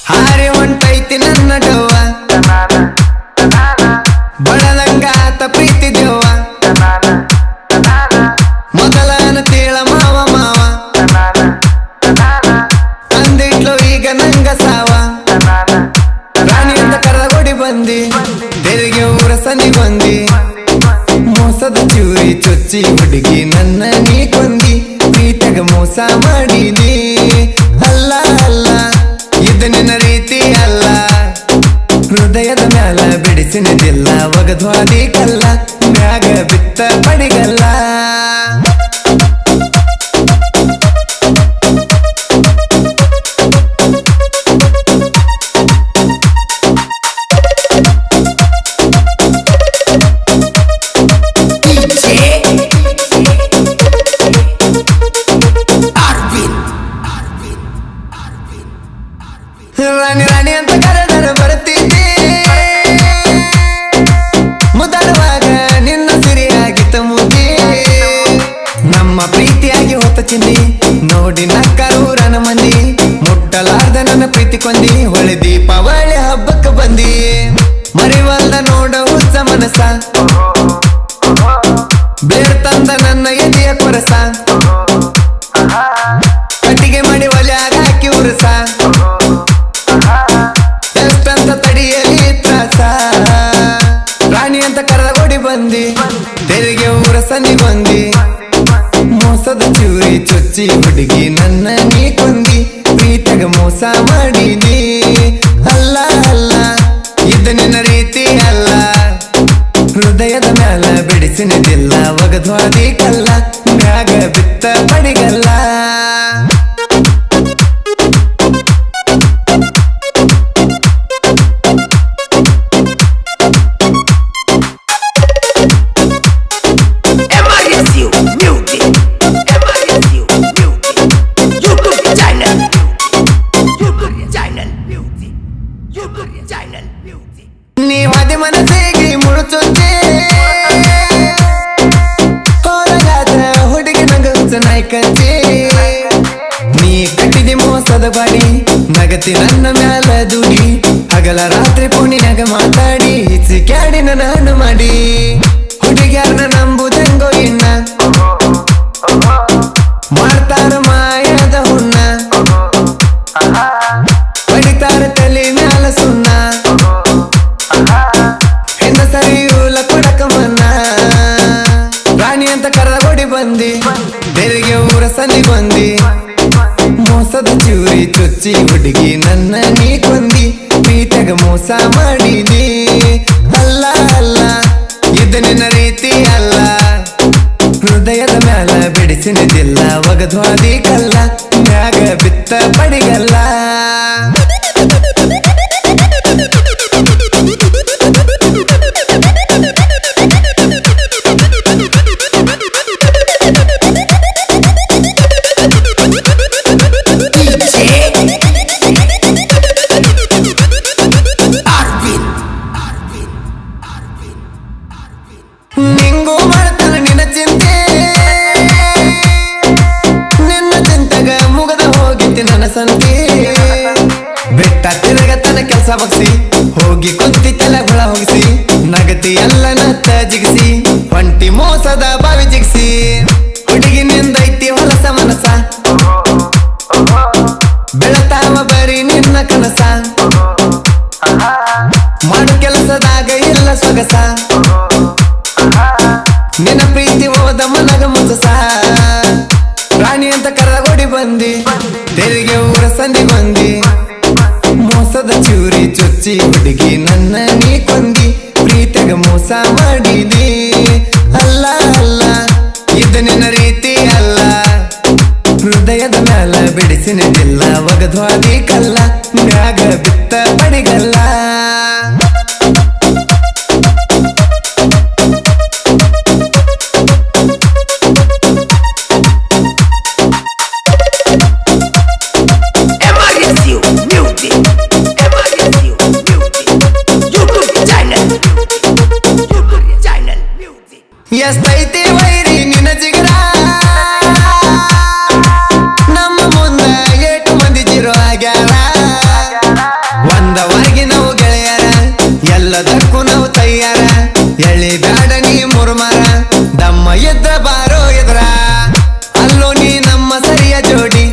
ಹಾರಿ ಹೊಂಟೈತಿ ನನ್ನ ಡವ್ವ ಬಳದಂಗಾತ ಪ್ರೀತಿ ದೇವ್ವ ಮೊದಲನ ತೇಳ ಮಾವ ಮಾವ ಅಂದಿಟ್ಲು ಈಗ ನಂಗ ಸಾವ ರಾಣಿ ಅಂತ ಕರೆದ ಗುಡಿ ಬಂದಿ ತೆರಿಗೆ ಊರ ಸನಿಗೊಂದಿ ಮೋಸದ ಚೂರಿ ಚೊಚ್ಚಿ ಹುಡುಗಿ ನನ್ನ ನೀ ಕೊಂದಿ ಪ್ರೀತಗ ಮೋಸ ಮಾಡಿದಿ ಅಲ್ಲ ಅಲ್ಲ ಇದು ನಿನ್ನ ರೀತಿ ಅಲ್ಲ ಹೃದಯದ ಮ್ಯಾಲ ಬಿಡಿಸಿನದಿಲ್ಲ ಒಗದ್ವಾದಿ ಕಲ್ಲ ಮ್ಯಾಗ ಬಿತ್ತ ಪಡಿಗಲ್ಲ ರಾಣಿ ರಾಣಿ ಅಂತ ಕರೆದರೆ ಬರ್ತಿದ್ದೆ ಮುದಡುವಾಗ ನಿನ್ನ ಸಿರಿಯಾಗಿತ್ತ ಮುದ್ದಿ ನಮ್ಮ ಪ್ರೀತಿಯಾಗಿ ಹೊತ್ತ ಚಿಂದಿ ನೋಡಿ ನಕ್ಕರೂರನ ಮಂದಿ ಮುಟ್ಟಲಾರ್ದ ನನ್ನ ಪ್ರೀತಿ ಕೊಂದಿ ಹೊಳೆ ದೀಪಾವಳಿ ಹಬ್ಬಕ್ಕೆ ಬಂದಿ ಮರಿವಲ್ದ ನೋಡ ಹುಚ್ಚ ಮನಸ ಬೇರ್ ತಂದ ನನ್ನ ಎದೆಯ ಕೊರಸ ಕಟ್ಟಿಗೆ ಮಾಡಿ ಒಲ್ಯಾಗ ಹಾಕಿ ಉರಸ ಎಷ್ಟಂತ ತಡಿಯಲಿ ತ್ರಾಸ ರಾಣಿ ಅಂತ ಕರೆದ ಗುಡಿ ಬಂದಿ ತೆರಿಗೆ ಊರ ಸನಿಗೊಂದಿ ಮೋಸದ ಚೂರಿ ಚೊಚ್ಚಿ ಹುಡುಗಿ ನನ್ನ ನೀ ಕೊಂದಿ ಪ್ರೀತಗ ಮೋಸ ಮಾಡಿದಿ ಅಲ್ಲ ಅಲ್ಲ ಇದು ನಿನ್ನ ರೀತಿ ಅಲ್ಲ ಹೃದಯದ ಮ್ಯಾಲ ಬಿಡಿಸಿನದಿಲ್ಲ ಒಗದ್ವಾದಿ ಕಲ್ಲ ಮ್ಯಾಗ ಬಿತ್ತ ಪಡಿಗಲ್ಲ ನೀವಾದಿ ಮನಸ್ಸಿಗೆ ಮುಳುಚುಂಚೆ ಹೊರಗಾದ ಹುಡುಗಿ ನಂಗ ನಾಯ್ಕಂಚೆ ನೀ ಕಟ್ಟಿದಿ ಮೋಸದ ಬಾಡಿ ನಗತಿ ನನ್ನ ಮ್ಯಾಲ ದುಡಿ ಹಗಲ ರಾತ್ರಿ ಪುಣಿನಾಗ ಮಾತಾಡಿ ಸಿಕ್ಯಾಡಿನ ನಾನು ಮಾಡಿ ಹುಡುಗ್ಯಾರನ ನಂಬುದಂಗೋ ಇನ್ನ ಮಾಡ್ತಾರ ಮಾಯದ ಹುಣ್ಣ ಬಡಿತಾರ ತಲೆ ಮ್ಯಾಲ ಸುಣ್ಣ ಹೆಂದ ಸರಿಯೂಲ ಕೊಡಕ ಮನ್ನ ರಾಣಿ ಅಂತ ಕರೆದ ಗುಡಿ ಬಂದಿ ತೆರಿಗೆ ಊರ ಸನಿಗೊಂದಿ ಮೋಸದ ಚೂರಿ ಚೊಚ್ಚಿ ಹುಡುಗಿ ನನ್ನ ನೀ ಕೊಂದಿ ಪ್ರೀತಗ ಮೋಸ ಮಾಡಿದಿ ಅಲ್ಲ ಅಲ್ಲ ಇದು ನಿನ್ನ ರೀತಿ ಅಲ್ಲ ಹೃದಯದ ಮ್ಯಾಲ ಬಿಡಿಸಿನದಿಲ್ಲ ಒಗದ್ವಾದಿ ಕಲ್ಲ ಮ್ಯಾಗ ಬಿತ್ತ ಪಡಿಗಲ್ಲ ನಿಂಗೂ ಮಾಡ್ತಾನ ನಿನ್ನ ಚಿಂತೆ ನಿನ್ನ ಚಿಂತೆಗ ಮುಗದ ಹೋಗಿತ್ತು ನನ್ನ ಸಂತೆ ಬೆಟ್ಟ ತಿರುಗತನ ಕೆಲಸ ಬಗ್ಸಿ ಹೋಗಿ ಕುಂತಿ ತಲೆ ಹುಳ ಹೋಗಿಸಿ ನಗತಿ ಎಲ್ಲ ನತ್ತ ಜಿಗಿಸಿ ಹೊಂಟಿ ಮೋಸದ ಬಾವಿ ಜಿಗಿಸಿ ಹುಡುಗಿ ನಿಂದೈತಿ ಹೊಲಸ ಮನಸ ಬೆಳತಾವ ಬರೀ ನಿನ್ನ ಕನಸ ಮಾಡು ಕೆಲಸದಾಗ ಇಲ್ಲ ಸೊಗಸ ನಿನ್ನ ಪ್ರೀತಿ ಹೋದ ಮನಗ ಮುಸಸ ರಾಣಿ ಅಂತ ಕರೆದ ಗುಡಿ ಬಂದಿ ತೆರಿಗೆ ಊರ ಸಂದಿಗೊಂದಿ ಮೋಸದ ಚೂರಿ ಚೊಚ್ಚಿ ಹುಡುಗಿ ನನ್ನ ನೀ ಕೊಂದಿ ಪ್ರೀತಗ ಮೋಸ ಮಾಡಿದಿ ಅಲ್ಲ ಅಲ್ಲ ಇದು ನಿನ್ನ ರೀತಿ ಅಲ್ಲ ಹೃದಯದ ಮ್ಯಾಲ ಬಿಡಿಸಿನದಿಲ್ಲ ಒಗದ್ವಾದಿ ಕಲ್ಲ ಮ್ಯಾಗ ಬಿತ್ತ ಪಡಿಗಲ್ಲ ಎಷ್ಟೈತಿ ವೈರಿ ನಿನ್ನ ಜಿಗರ ನಮ್ಮ ಮುಂದ ಏಟು ಮಂದಿ ಜಿರೋ ಆಗ್ಯಾರ ಒಂದವಾಗಿ ನಾವು ಗೆಳೆಯರ ಎಲ್ಲದಕ್ಕೂ ನಾವು ತಯ್ಯಾರ ಎಳಿ ಬ್ಯಾಡ ನೀ ಮುರುಮರ ದಮ್ಮ ಎದ್ರ ಬಾರೋ ಎದ್ರ ಅಲ್ಲೋ ನೀ ನಮ್ಮ ಸರಿಯ ಜೋಡಿ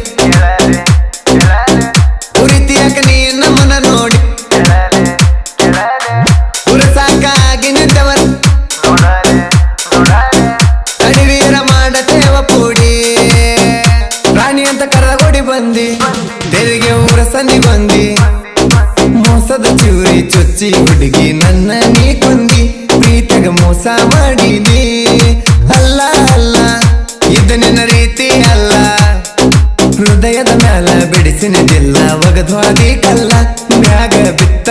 ಉರಿತಿಯಾಕ ನೀ ನಮ್ಮನ ನೋಡಿ ಉರಸಾಕಾಗಿ ನಿಂತವರ ತಡಿವೀರ ಮಾಡತೇವ ಪೂಡಿ ರಾಣಿ ಅಂತ ಕರಗೋಡಿ ಬಂದಿ ತೆರಿಗೆ ಊರ ಸಂದಿ ಬಂದಿ ಮೋಸದ ಚೂರಿ ಚುಚ್ಚಿ ಹುಡುಗಿ ನನ್ನ ನೀ ಕೊಂದಿ ಪ್ರೀತಿಗ ಮೋಸ ಮಾಡಿದಿ ಅಲ್ಲ ಅಲ್ಲ ಇದು ನಿನ್ನ ರೀತಿ ಅಲ್ಲ ಹೃದಯದ ಮ್ಯಾಲ ಬಿಡಿಸಿನದಿಲ್ಲ ಒಗದ್ವಾದಿ ಕಲ್ಲ ಮ್ಯಾಗ ಬಿತ್ತ